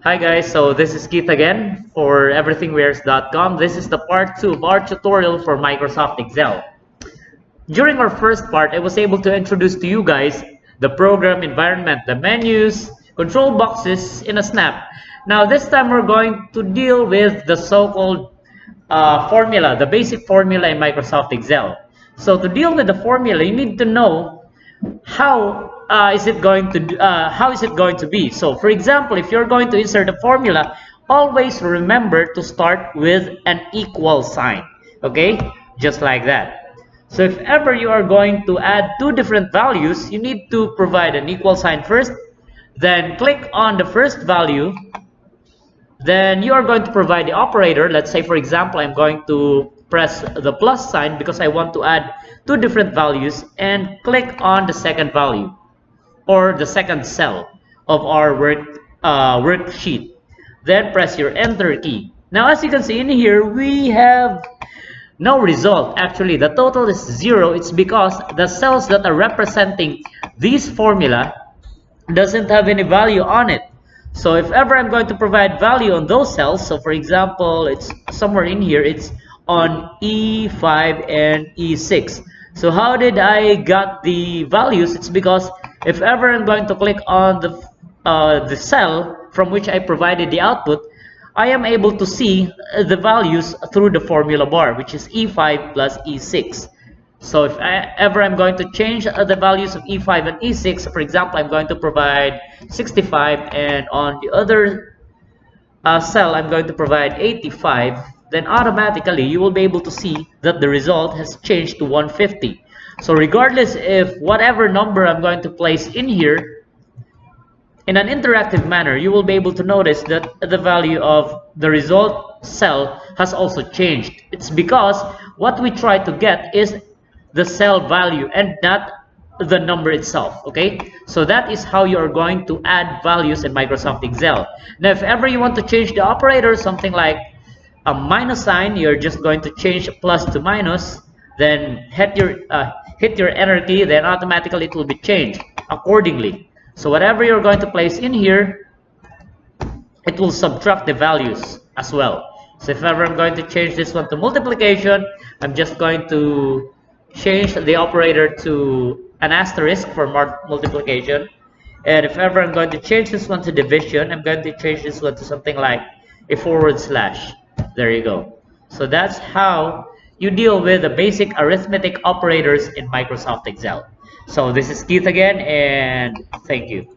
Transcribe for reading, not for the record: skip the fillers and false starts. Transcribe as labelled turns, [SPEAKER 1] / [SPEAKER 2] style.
[SPEAKER 1] Hi guys, so this is Keith again for everythingwares.com. This is the part 2 of our tutorial for Microsoft Excel. During our first part, I was able to introduce to you guys the program environment, the menus, control boxes in a snap. Now this time we're going to deal with the so-called formula, the basic formula in Microsoft Excel. So to deal with the formula, you need to know how is it going to be. So for example, if you're going to insert a formula, always remember to start with an equal sign, okay, just like that. So if ever you are going to add two different values, you need to provide an equal sign first, then click on the first value, then you are going to provide the operator. Let's say, for example, I'm going to press the plus sign because I want to add two different values, and click on the second value or the second cell of our worksheet. Then press your enter key. Now as you can see in here, we have no result. Actually, the total is 0. It's because the cells that are representing this formula doesn't have any value on it. So if ever I'm going to provide value on those cells, so for example, it's somewhere in here, it's on E5 and E6. So how did I got the values? It's because if ever I'm going to click on the cell from which I provided the output, I am able to see the values through the formula bar, which is E5 plus E6. So if ever I'm going to change the values of E5 and E6, for example, I'm going to provide 65, and on the other cell I'm going to provide 85, then automatically you will be able to see that the result has changed to 150. So regardless if whatever number I'm going to place in here, in an interactive manner, you will be able to notice that the value of the result cell has also changed. It's because what we try to get is the cell value and not the number itself. Okay, so that is how you are going to add values in Microsoft Excel. Now if ever you want to change the operator, something like a minus sign, you're just going to change plus to minus, then hit your enter key, then automatically it will be changed accordingly. So whatever you're going to place in here, it will subtract the values as well. So if ever I'm going to change this one to multiplication, I'm just going to change the operator to an asterisk for multiplication. And if ever I'm going to change this one to division, I'm going to change this one to something like a forward slash. There you go. So that's how you deal with the basic arithmetic operators in Microsoft Excel. So this is Keith again, and thank you.